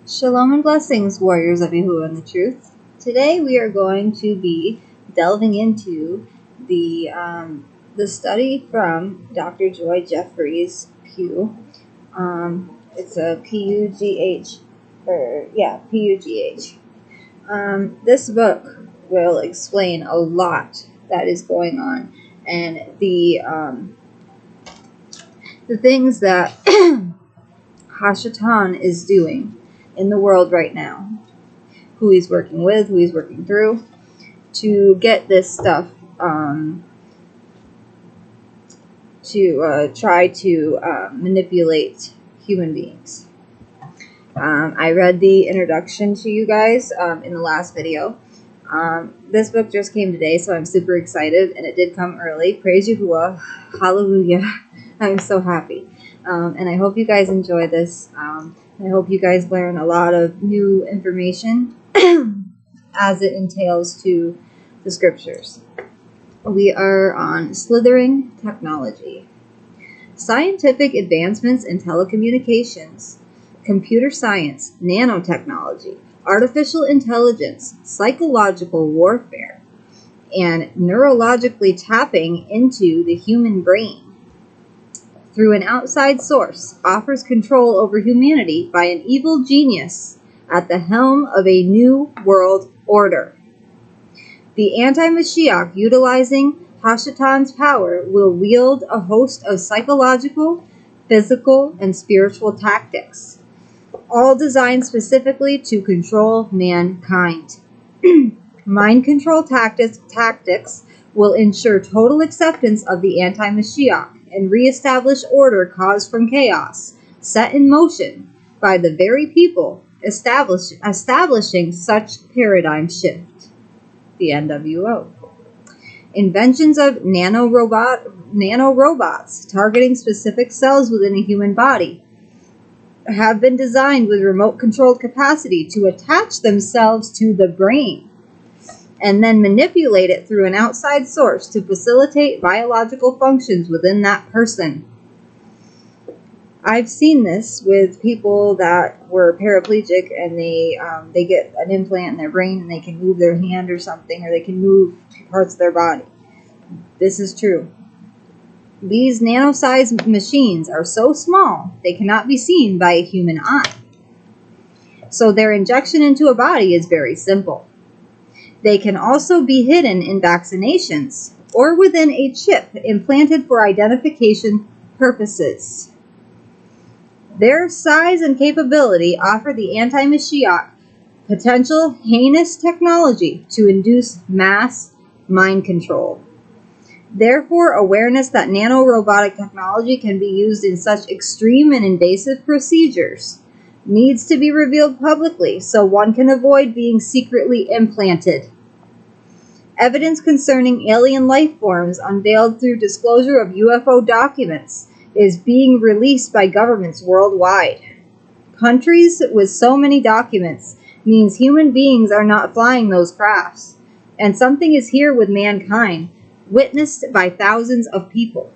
Shalom and blessings, warriors of Yahuwah and the truth. Today we are going to be delving into the study from Dr. Joy Jeffries Pugh. It's a P-U-G-H, P-U-G-H. This book will explain a lot that is going on and the things that Hashatan is doing in the world right now, who he's working with, who he's working through, to get this stuff, to try to manipulate human beings. I read the introduction to you guys in the last video. This book just came today, so I'm super excited, and it did come early. Praise Yahuwah. Hallelujah. I'm so happy. And I hope you guys enjoy this. I hope you guys learn a lot of new information as it entails to the scriptures. We are on Slithering technology. Scientific advancements in telecommunications, computer science, nanotechnology, artificial intelligence, psychological warfare, and neurologically tapping into the human brain through an outside source offers control over humanity by an evil genius at the helm of a new world order. The anti-Mashiach, utilizing Hashatan's power, will wield a host of psychological, physical, and spiritual tactics, all designed specifically to control mankind. Mind control tactics will ensure total acceptance of the anti-Mashiach and reestablish order caused from chaos, set in motion by the very people establishing such paradigm shift. The NWO. Inventions of nanorobots targeting specific cells within a human body have been designed with remote-controlled capacity to attach themselves to the brain and then manipulate it through an outside source to facilitate biological functions within that person. I've seen this with people that were paraplegic and they get an implant in their brain and they can move their hand or something, or they can move parts of their body. This is true. These nano-sized machines are so small they cannot be seen by a human eye. So their injection into a body is very simple. They can also be hidden in vaccinations or within a chip implanted for identification purposes. Their size and capability offer the anti-Mashiach potential heinous technology to induce mass mind control. Therefore, awareness that nanorobotic technology can be used in such extreme and invasive procedures needs to be revealed publicly so one can avoid being secretly implanted. Evidence concerning alien life forms unveiled through disclosure of UFO documents is being released by governments worldwide. Countries with so many documents means human beings are not flying those crafts, and something is here with mankind, witnessed by thousands of people.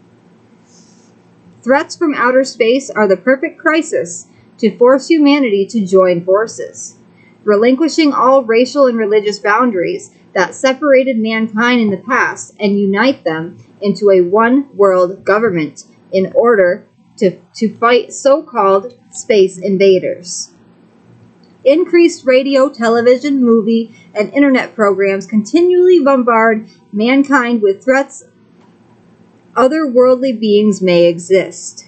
Threats from outer space are the perfect crisis to force humanity to join forces, relinquishing all racial and religious boundaries that separated mankind in the past and unite them into a one-world government in order to fight so-called space invaders. Increased radio, television, movie, and internet programs continually bombard mankind with threats otherworldly beings may exist.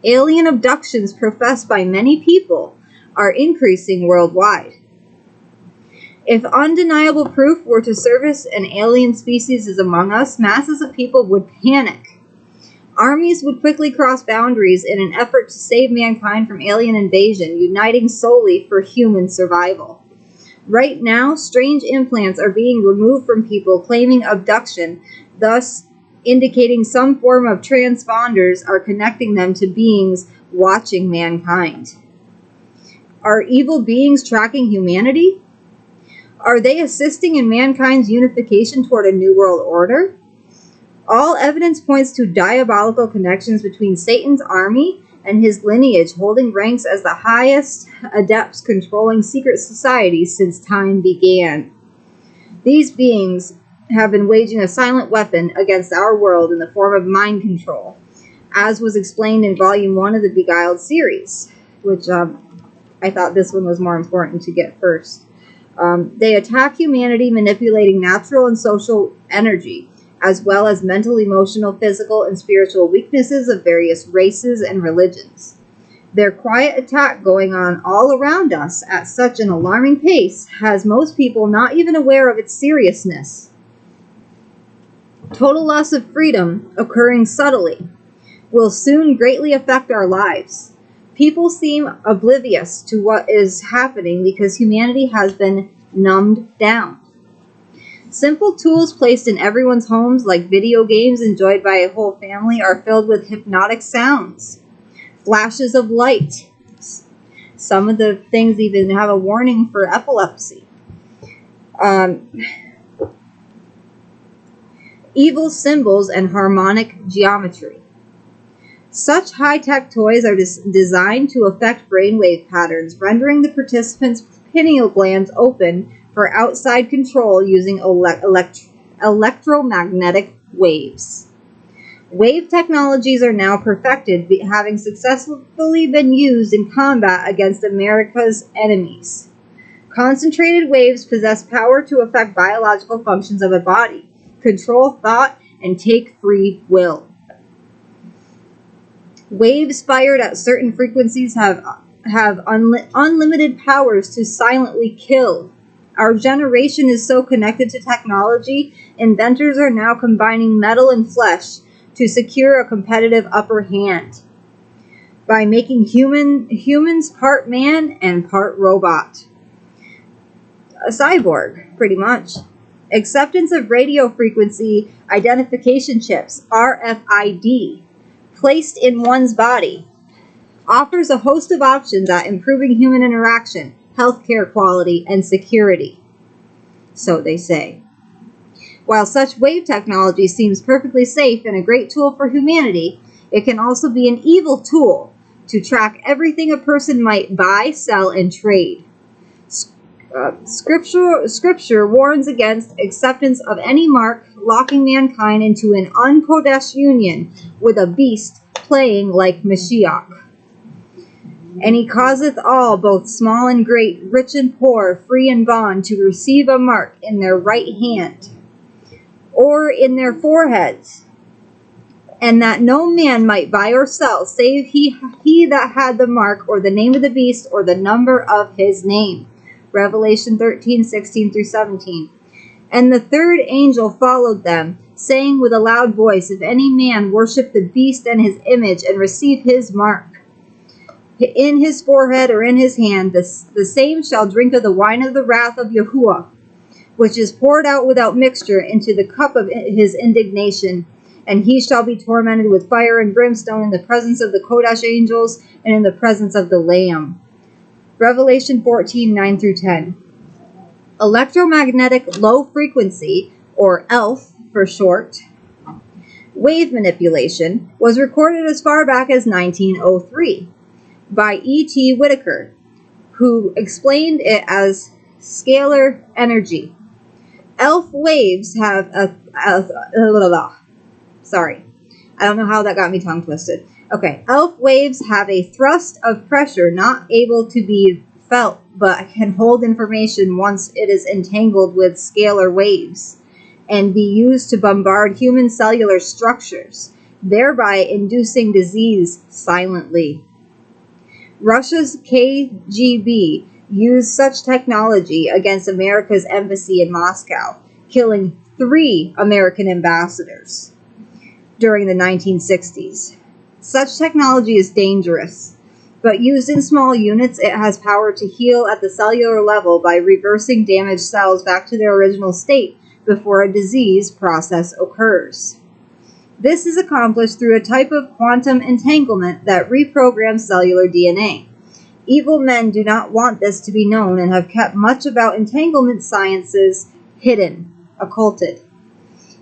Alien abductions professed by many people are increasing worldwide. If undeniable proof were to surface an alien species is among us, masses of people would panic. Armies would quickly cross boundaries in an effort to save mankind from alien invasion, uniting solely for human survival. Right now, strange implants are being removed from people claiming abduction, thus indicating some form of transponders are connecting them to beings watching mankind. Are evil beings tracking humanity? Are they assisting in mankind's unification toward a new world order? All evidence points to diabolical connections between Satan's army and his lineage holding ranks as the highest adepts controlling secret societies since time began. These beings have been waging a silent weapon against our world in the form of mind control, as was explained in Volume 1 of the Beguilded series, which I thought this one was more important to get first. They attack humanity, manipulating natural and social energy, as well as mental, emotional, physical, and spiritual weaknesses of various races and religions. Their quiet attack going on all around us at such an alarming pace has most people not even aware of its seriousness. Total loss of freedom, occurring subtly, will soon greatly affect our lives. People seem oblivious to what is happening because humanity has been numbed down. Simple tools placed in everyone's homes, like video games enjoyed by a whole family, are filled with hypnotic sounds, flashes of light. Some of the things even have a warning for epilepsy. Evil symbols and harmonic geometry. Such high-tech toys are designed to affect brainwave patterns, rendering the participants' pineal glands open for outside control using electromagnetic waves. Wave technologies are now perfected, having successfully been used in combat against America's enemies. Concentrated waves possess power to affect biological functions of a body, control thought, and take free will. Waves fired at certain frequencies have unlimited powers to silently kill. Our generation is so connected to technology, inventors are now combining metal and flesh to secure a competitive upper hand by making humans part man and part robot. A cyborg, pretty much. Acceptance of radio frequency identification chips, RFID, placed in one's body, offers a host of options at improving human interaction, healthcare quality, and security. So they say. While such wave technology seems perfectly safe and a great tool for humanity, it can also be an evil tool to track everything a person might buy, sell, and trade. Scripture warns against acceptance of any mark, locking mankind into an unkodesh union with a beast playing like Mashiach. And he causeth all, both small and great, rich and poor, free and bond, to receive a mark in their right hand, or in their foreheads, and that no man might buy or sell, save he that had the mark, or the name of the beast, or the number of his name. Revelation 13:16-17. And the third angel followed them, saying with a loud voice, if any man worship the beast and his image, and receive his mark in his forehead or in his hand, the same shall drink of the wine of the wrath of Yahuwah, which is poured out without mixture into the cup of his indignation. And he shall be tormented with fire and brimstone in the presence of the Kodesh angels and in the presence of the Lamb. Revelation 14:9-10. Electromagnetic low frequency, or ELF for short, wave manipulation was recorded as far back as 1903 by E.T. Whittaker, who explained it as scalar energy. ELF waves have sorry, I don't know how that got me tongue twisted. Okay, ELF waves have a thrust of pressure not able to be felt, but can hold information once it is entangled with scalar waves, and be used to bombard human cellular structures, thereby inducing disease silently. Russia's KGB used such technology against America's embassy in Moscow, killing 3 American ambassadors during the 1960s. Such technology is dangerous, but used in small units, it has power to heal at the cellular level by reversing damaged cells back to their original state before a disease process occurs. This is accomplished through a type of quantum entanglement that reprograms cellular DNA. Evil men do not want this to be known and have kept much about entanglement sciences hidden, occulted.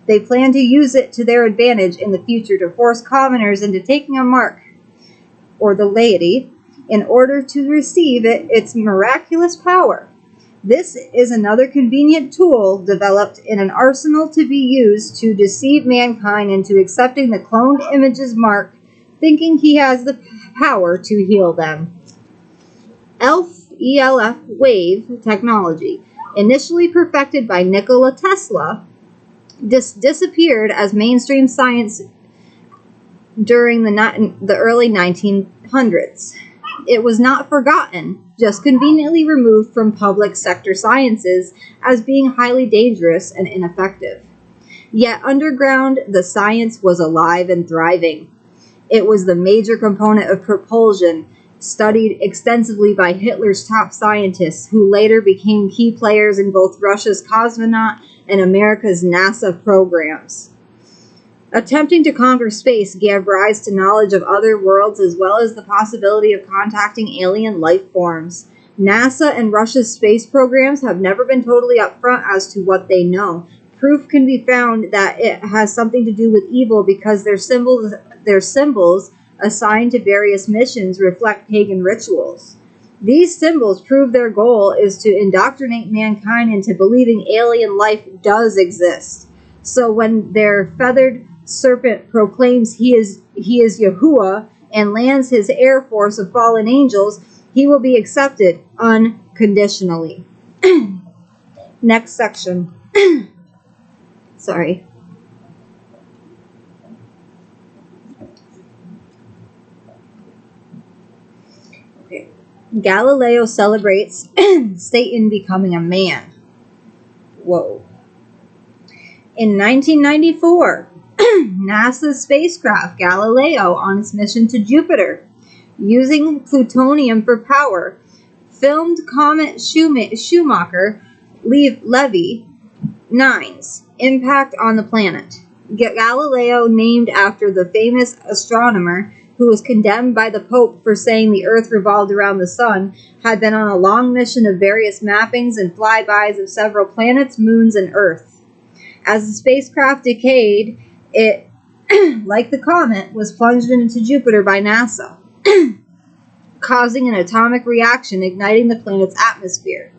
They plan to use it to their advantage in the future to force commoners into taking a mark or the laity, in order to receive its miraculous power. This is another convenient tool developed in an arsenal to be used to deceive mankind into accepting the cloned image's mark, thinking he has the power to heal them. ELF wave technology, initially perfected by Nikola Tesla, disappeared as mainstream science during the early 1900s. It was not forgotten, just conveniently removed from public sector sciences as being highly dangerous and ineffective. Yet underground, the science was alive and thriving. It was the major component of propulsion, studied extensively by Hitler's top scientists, who later became key players in both Russia's cosmonaut and America's NASA programs. Attempting to conquer space gave rise to knowledge of other worlds as well as the possibility of contacting alien life forms. NASA and Russia's space programs have never been totally upfront as to what they know. Proof can be found that it has something to do with evil because their symbols assigned to various missions reflect pagan rituals. These symbols prove their goal is to indoctrinate mankind into believing alien life does exist. So when their feathered serpent proclaims he is Yahuwah and lands his air force of fallen angels, he will be accepted unconditionally. Next section. Sorry. Okay. Galileo celebrates Satan becoming a man. Whoa. In 1994, NASA's spacecraft Galileo, on its mission to Jupiter, using plutonium for power, filmed Comet Schumacher-Levy 9's impact on the planet. Galileo, named after the famous astronomer who was condemned by the Pope for saying the Earth revolved around the Sun, had been on a long mission of various mappings and flybys of several planets, moons, and Earth. As the spacecraft decayed, it, like the comet, was plunged into Jupiter by NASA, causing an atomic reaction igniting the planet's atmosphere.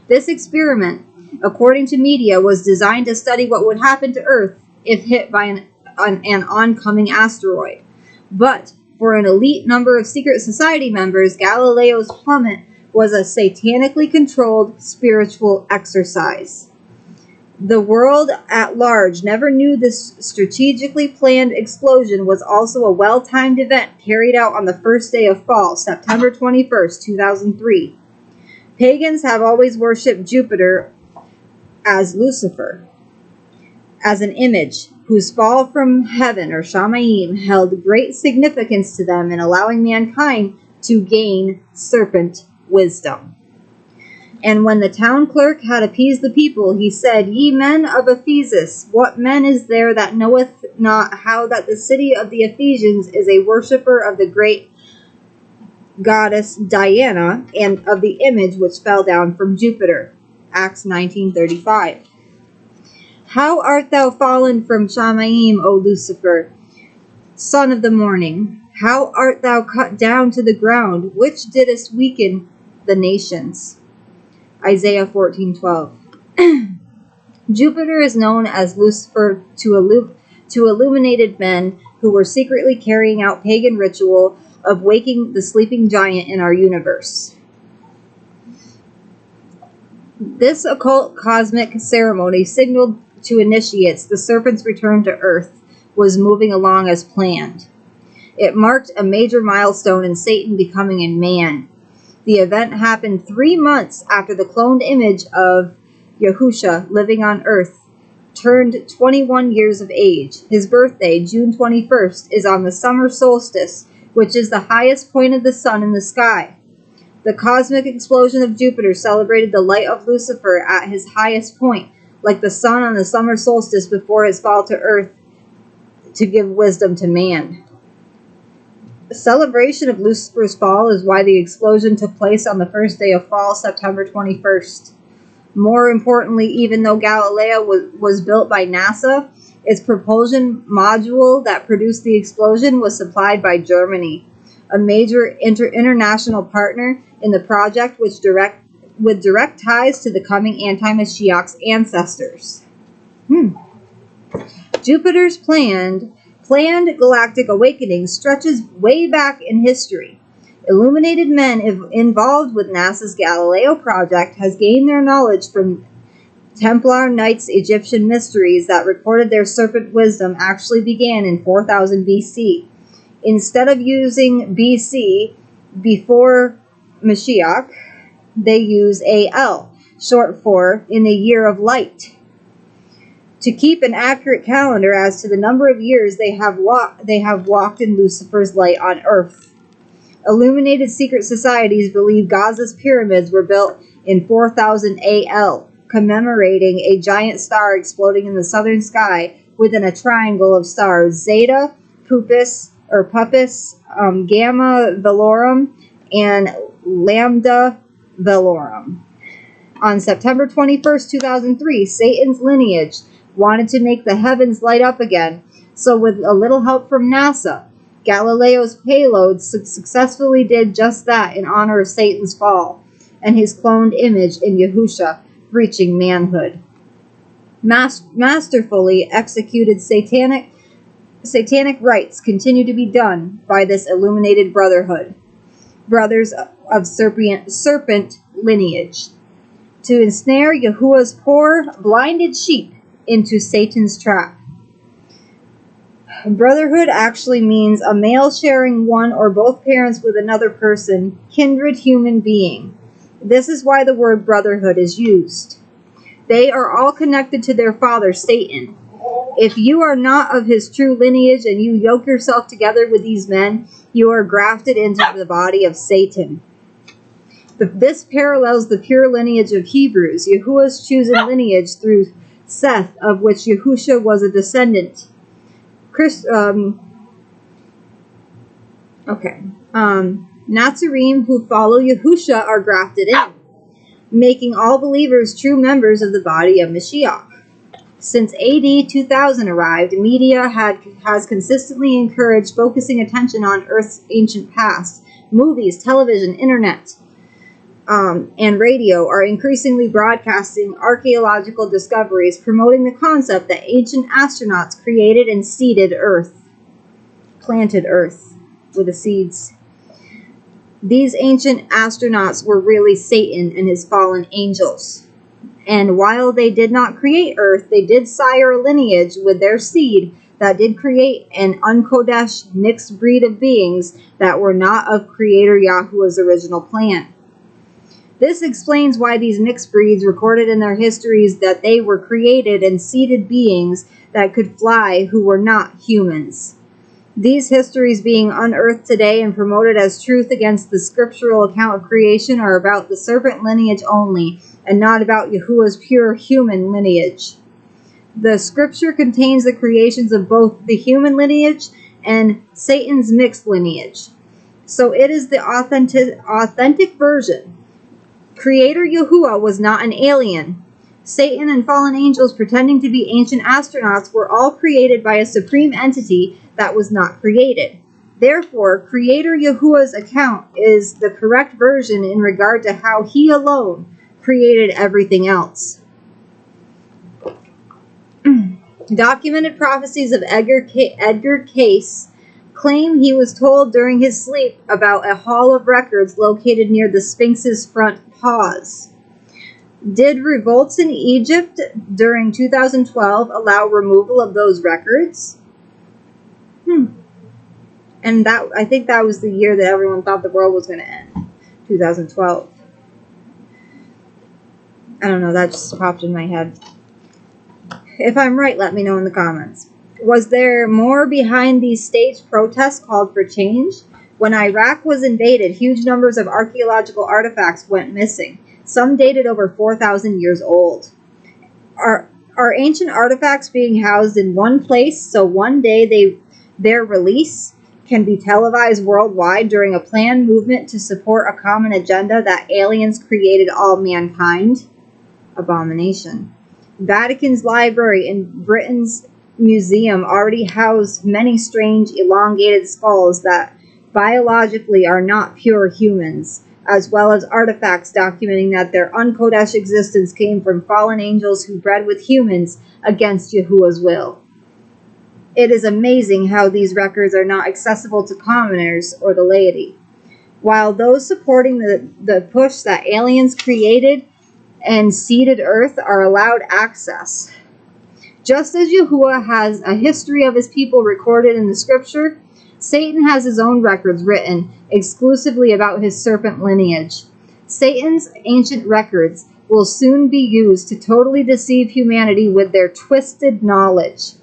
This experiment, according to media, was designed to study what would happen to Earth if hit by an oncoming asteroid. But for an elite number of secret society members, Galileo's plummet was a satanically controlled spiritual exercise. The world at large never knew this strategically planned explosion was also a well-timed event carried out on the first day of fall, September 21st, 2003. Pagans have always worshipped Jupiter as Lucifer, as an image whose fall from heaven, or Shamayim, held great significance to them in allowing mankind to gain serpent wisdom. And when the town clerk had appeased the people, he said, Ye men of Ephesus, what man is there that knoweth not how that the city of the Ephesians is a worshipper of the great goddess Diana, and of the image which fell down from Jupiter? Acts 19:35. How art thou fallen from Shamayim, O Lucifer, son of the morning? How art thou cut down to the ground, which didst weaken the nations? Isaiah 14:12. Jupiter is known as Lucifer to illuminated men who were secretly carrying out pagan ritual of waking the sleeping giant in our universe. This occult cosmic ceremony signaled to initiates the serpent's return to Earth was moving along as planned. It marked a major milestone in Satan becoming a man. The event happened 3 months after the cloned image of Yahusha living on Earth turned 21 years of age. His birthday, June 21st, is on the summer solstice, which is the highest point of the sun in the sky. The cosmic explosion of Jupiter celebrated the light of Lucifer at his highest point, like the sun on the summer solstice before his fall to Earth to give wisdom to man. The celebration of Lucifer's fall is why the explosion took place on the first day of fall, September 21st. More importantly, even though Galileo was built by NASA, its propulsion module that produced the explosion was supplied by Germany. a major international partner in the project with direct ties to the coming anti-Mashiach's ancestors. Jupiter's planned galactic awakening stretches way back in history. Illuminated men involved with NASA's Galileo project has gained their knowledge from Templar Knights' Egyptian mysteries that recorded their serpent wisdom actually began in 4000 BC. Instead of using BC, before Mashiach, they use AL, short for in the year of light. To keep an accurate calendar as to the number of years they have walked in Lucifer's light on Earth. Illuminated secret societies believe Gaza's pyramids were built in 4000 AL, commemorating a giant star exploding in the southern sky within a triangle of stars: Zeta, Puppis, Gamma Velorum, and Lambda Velorum. On September 21st, 2003, Satan's lineage wanted to make the heavens light up again, so with a little help from NASA, Galileo's payload successfully did just that in honor of Satan's fall and his cloned image in Yahusha reaching manhood. Masterfully executed satanic rites continue to be done by this illuminated brotherhood, brothers of serpent lineage, to ensnare Yahuwah's poor, blinded sheep into Satan's trap. Brotherhood actually means a male sharing one or both parents with another person, kindred human being. This is why the word brotherhood is used. They are all connected to their father, Satan. If you are not of his true lineage and you yoke yourself together with these men, you are grafted into the body of Satan. This parallels the pure lineage of Hebrews, Yahuwah's chosen lineage through Seth, of which Yahusha was a descendant. Nazarene who follow Yahusha are grafted in, making all believers true members of the body of Mashiach. Since AD 2000 arrived, media has consistently encouraged focusing attention on Earth's ancient past. Movies, television, internet, and radio are increasingly broadcasting archaeological discoveries promoting the concept that ancient astronauts created and seeded Earth, planted Earth with the seeds. These ancient astronauts were really Satan and his fallen angels. And while they did not create Earth, they did sire a lineage with their seed that did create an unkodesh mixed breed of beings that were not of Creator Yahuwah's original plan. This explains why these mixed breeds recorded in their histories that they were created and seeded beings that could fly who were not humans. These histories being unearthed today and promoted as truth against the scriptural account of creation are about the serpent lineage only and not about Yahuwah's pure human lineage. The scripture contains the creations of both the human lineage and Satan's mixed lineage. So it is the authentic version. Creator Yahuwah was not an alien. Satan and fallen angels pretending to be ancient astronauts were all created by a supreme entity that was not created. Therefore, Creator Yahuwah's account is the correct version in regard to how he alone created everything else. Documented prophecies of Edgar Cayce claim he was told during his sleep about a hall of records located near the Sphinx's front paws. Did revolts in Egypt during 2012 allow removal of those records? And I think that was the year that everyone thought the world was going to end. 2012. I don't know, that just popped in my head. If I'm right, let me know in the comments. Was there more behind these staged protests called for change? When Iraq was invaded, huge numbers of archaeological artifacts went missing. Some dated over 4,000 years old. Are ancient artifacts being housed in one place so one day their release can be televised worldwide during a planned movement to support a common agenda that aliens created all mankind? Abomination. Vatican's library and Britain's museum already housed many strange elongated skulls that biologically are not pure humans, as well as artifacts documenting that their unkodesh existence came from fallen angels who bred with humans against Yahuwah's will. It is amazing how these records are not accessible to commoners or the laity, while those supporting the push that aliens created and seeded Earth are allowed access. Just as Yahuwah has a history of his people recorded in the scripture, Satan has his own records written exclusively about his serpent lineage. Satan's ancient records will soon be used to totally deceive humanity with their twisted knowledge.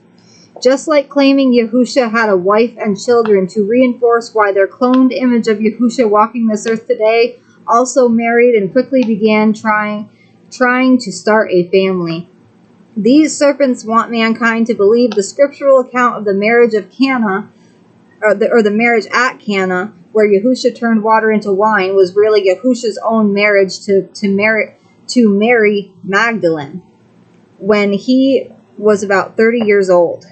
Just like claiming Yahusha had a wife and children to reinforce why their cloned image of Yahusha walking this earth today also married and quickly began trying to start a family. These serpents want mankind to believe the scriptural account of the marriage of Cana, or the marriage at Cana, where Yahusha turned water into wine, was really Yahusha's own marriage to Mary Magdalene when he was about 30 years old.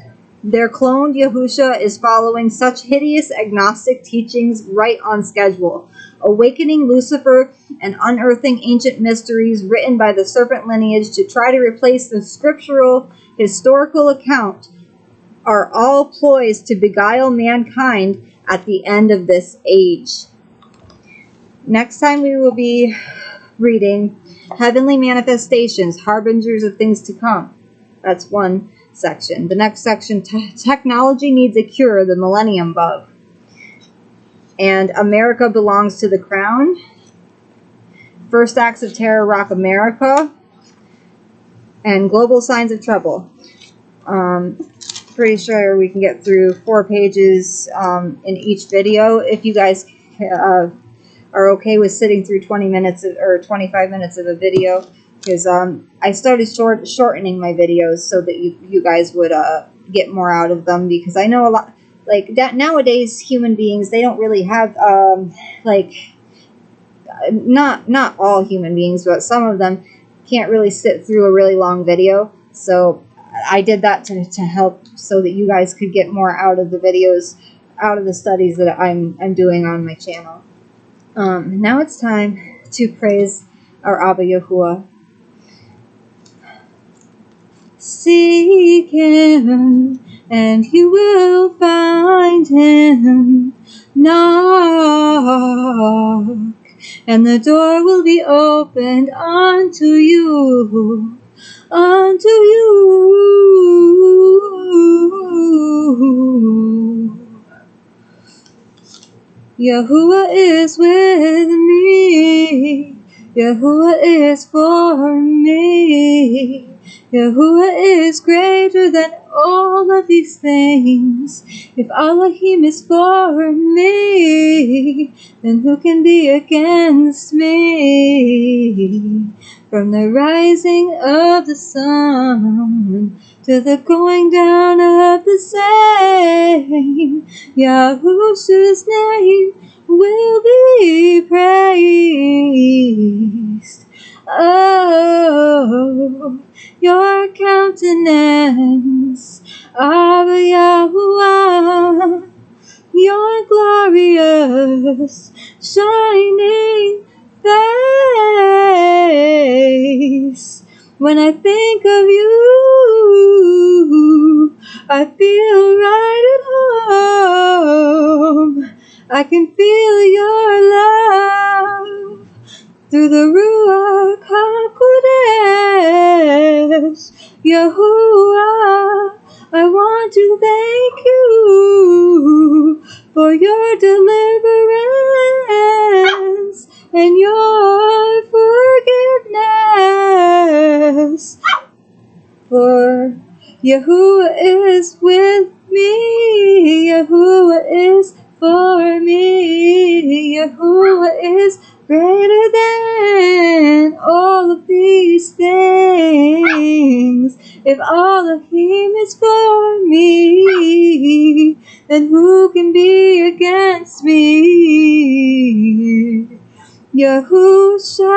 Their cloned Yahusha is following such hideous agnostic teachings right on schedule. Awakening Lucifer and unearthing ancient mysteries written by the serpent lineage to try to replace the scriptural historical account are all ploys to beguile mankind at the end of this age. Next time we will be reading Heavenly Manifestations, Harbingers of Things to Come. That's one section. The next section, Technology Needs a Cure, the Millennium Bug. And America Belongs to the Crown. First Acts of Terror Rock America. And Global Signs of Trouble. Pretty sure we can get through 4 pages in each video. If you guys are okay with sitting through 20 minutes or 25 minutes of a video, because I started shortening my videos so that you guys would get more out of them, because I know a lot, like that nowadays human beings, they don't really have not all human beings, but some of them can't really sit through a really long video. So I did that to help so that you guys could get more out of the videos, out of the studies that I'm doing on my channel. Now it's time to praise our Abba Yahuwah. Seek him, and you will find him. Knock, and the door will be opened unto you. Unto you. Yahuwah is with me. Yahuwah is for me. Yahuwah is greater than all of these things. If Elohim is for me, then who can be against me? From the rising of the sun to the going down of the same, Yahushua's name will be praised. Oh, your countenance, Abba Yahuwah, your glorious shining face. When I think of you, I feel right at home. I can feel your love through the Ruach HaKodesh. Yahuwah, I want to thank you for your deliverance and your forgiveness. For Yahuwah is with me. Yahuwah is for me. Yahuwah is greater than all of these things. If Elohim is for me, then who can be against me? Yahusha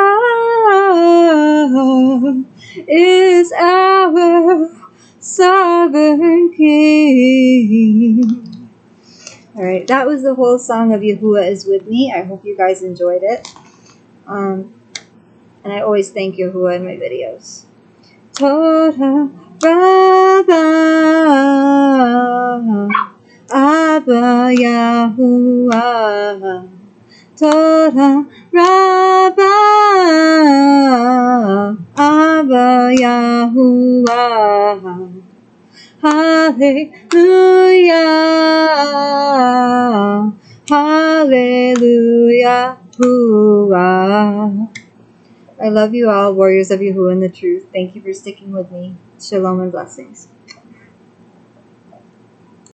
is our sovereign King. Alright, that was the whole song of Yahuwah is with me. I hope you guys enjoyed it. And I always thank Yahuwah in my videos. Toda Rabba Abba Yahuwah. Toda Rabba Abba Yahuwah. Hallelujah, hallelujah, Yahuwah. I love you all, warriors of Yahuwah and the truth. Thank you for sticking with me. Shalom and blessings.